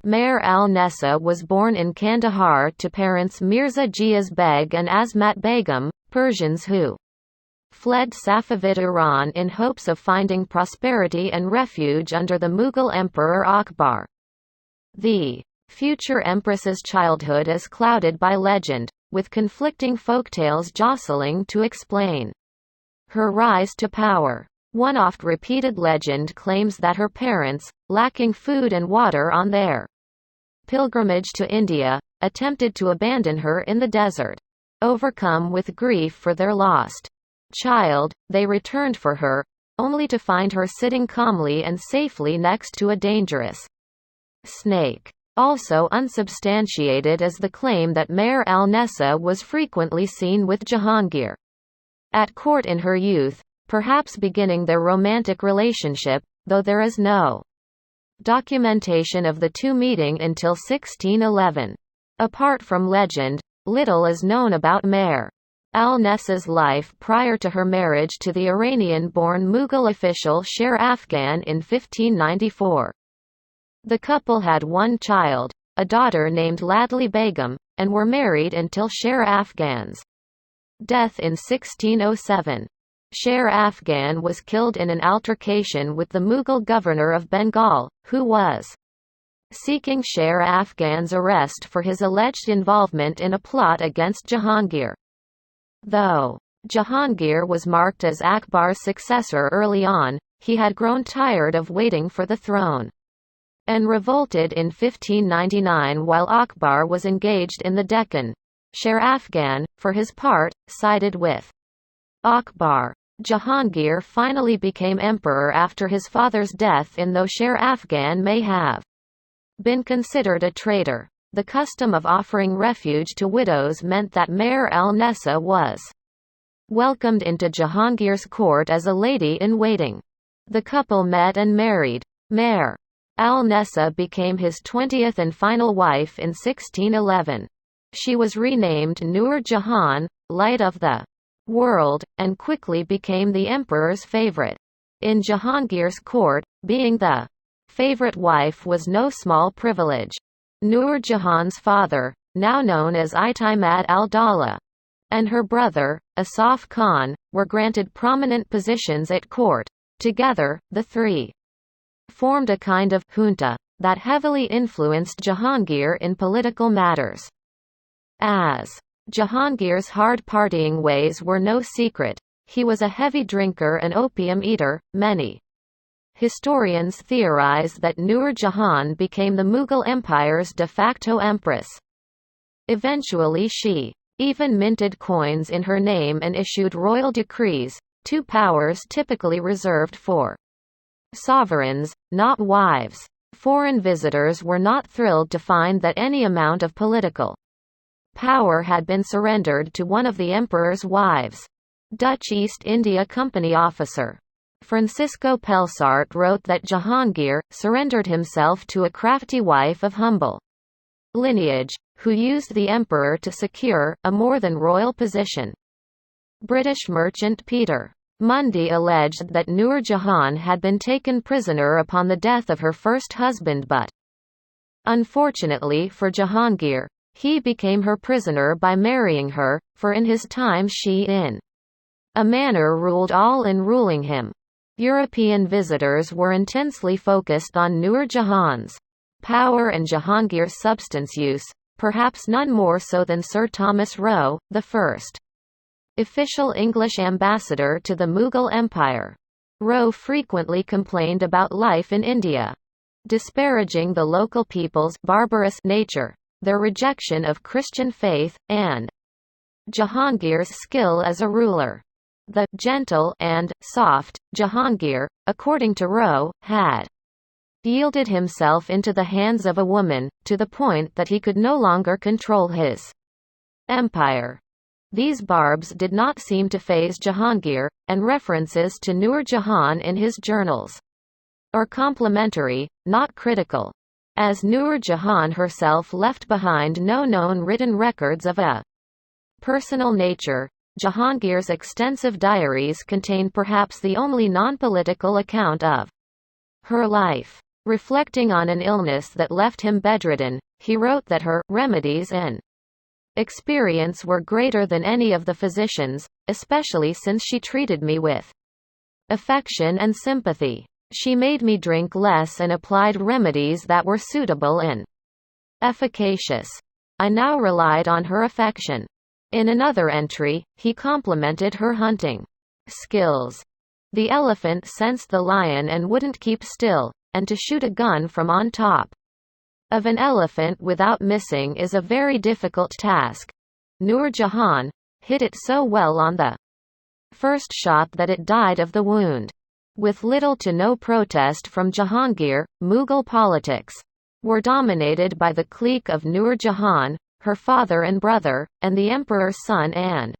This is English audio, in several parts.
Mehr-un-Nisaa was born in Kandahar to parents Mirza Ghiyath Beg and Azmat Begum, Persians who fled Safavid Iran in hopes of finding prosperity and refuge under the Mughal Emperor Akbar. The future empress's childhood is clouded by legend, with conflicting folktales jostling to explain her rise to power. One oft-repeated legend claims that her parents, lacking food and water on their pilgrimage to India, attempted to abandon her in the desert. Overcome with grief for their lost child, they returned for her, only to find her sitting calmly and safely next to a dangerous snake. Also unsubstantiated is the claim that Mehr-un-Nisaa was frequently seen with Jahangir at court in her youth, perhaps beginning their romantic relationship, though there is no documentation of the two meeting until 1611. Apart from legend, little is known about Mehr-un-Nisaa's life prior to her marriage to the Iranian-born Mughal official Shah Afghan in 1594. The couple had one child, a daughter named Ladli Begum, and were married until Shah Afghan's death in 1607. Shah Afghan was killed in an altercation with the Mughal governor of Bengal, who was seeking Shah Afghan's arrest for his alleged involvement in a plot against Jahangir. Though Jahangir was marked as Akbar's successor early on, he had grown tired of waiting for the throne and revolted in 1599 while Akbar was engaged in the Deccan. Shah Afghan, for his part, sided with Akbar. Jahangir finally became emperor after his father's death, and though Shah Afghan may have been considered a traitor, the custom of offering refuge to widows meant that Mehr-un-Nisaa was welcomed into Jahangir's court as a lady-in-waiting. The couple met and married. Mehr-un-Nisaa became his 20th and final wife in 1611. She was renamed Nur Jahan, Light of the World, and quickly became the emperor's favorite. In Jahangir's court, being the favorite wife was no small privilege. Nur Jahan's father, now known as Itimad al-Dawla, and her brother, Asaf Khan, were granted prominent positions at court. Together, the three formed a kind of junta that heavily influenced Jahangir in political matters. As Jahangir's hard partying ways were no secret, he was a heavy drinker and opium eater. Many historians theorize that Nur Jahan became the Mughal Empire's de facto empress. Eventually she even minted coins in her name and issued royal decrees, two powers typically reserved for sovereigns, not wives. Foreign visitors were not thrilled to find that any amount of political power had been surrendered to one of the emperor's wives. Dutch East India Company officer Francisco Pelsart wrote that Jahangir surrendered himself to a crafty wife of humble lineage, who used the emperor to secure a more than royal position. British merchant Peter Mundy alleged that Nur Jahan had been taken prisoner upon the death of her first husband, but unfortunately for Jahangir, he became her prisoner by marrying her, for in his time she in a manner ruled all in ruling him. European visitors were intensely focused on Nur Jahan's power and Jahangir's substance use, perhaps none more so than Sir Thomas Roe, the first official English ambassador to the Mughal Empire. Roe frequently complained about life in India, disparaging the local people's barbarous nature, their rejection of Christian faith, and Jahangir's skill as a ruler. The gentle and soft Jahangir, according to Roe, had yielded himself into the hands of a woman, to the point that he could no longer control his empire. These barbs did not seem to faze Jahangir, and references to Nur Jahan in his journals are complimentary, not critical, as Nur Jahan herself left behind no known written records of a personal nature. Jahangir's extensive diaries contain perhaps the only non-political account of her life. Reflecting on an illness that left him bedridden, he wrote that her remedies and experience were greater than any of the physicians, especially since she treated me with affection and sympathy. She made me drink less and applied remedies that were suitable and efficacious. I now relied on her affection. In another entry, he complimented her hunting skills. The elephant sensed the lion and wouldn't keep still, and to shoot a gun from on top of an elephant without missing is a very difficult task. Nur Jahan hit it so well on the first shot that it died of the wound. With little to no protest from Jahangir, Mughal politics were dominated by the clique of Noor Jahan, her father and brother, and the emperor's son and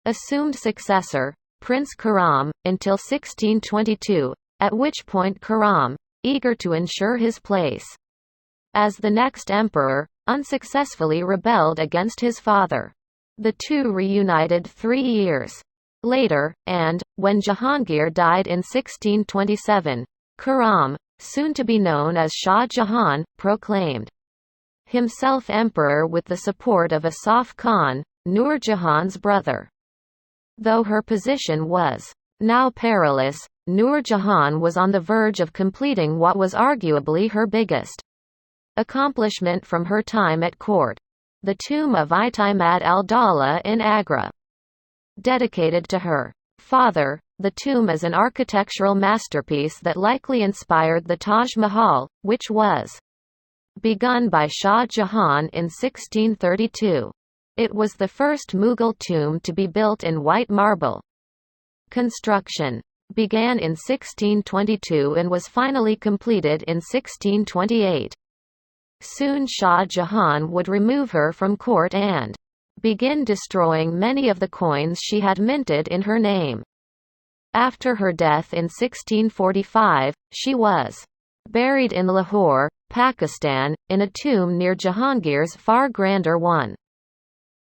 assumed successor, Prince Khurram, until 1622, at which point Khurram, eager to ensure his place as the next emperor, unsuccessfully rebelled against his father. The two reunited 3 years later, and, when Jahangir died in 1627, Khurram, soon to be known as Shah Jahan, proclaimed himself emperor with the support of Asaf Khan, Nur Jahan's brother. Though her position was now perilous, Nur Jahan was on the verge of completing what was arguably her biggest accomplishment from her time at court: the tomb of Itimat al-Dawla in Agra. Dedicated to her father, the tomb is an architectural masterpiece that likely inspired the Taj Mahal, which was begun by Shah Jahan in 1632. It was the first Mughal tomb to be built in white marble. Construction began in 1622 and was finally completed in 1628. Soon Shah Jahan would remove her from court and begin destroying many of the coins she had minted in her name. After her death in 1645, she was buried in Lahore, Pakistan, in a tomb near Jahangir's far grander one.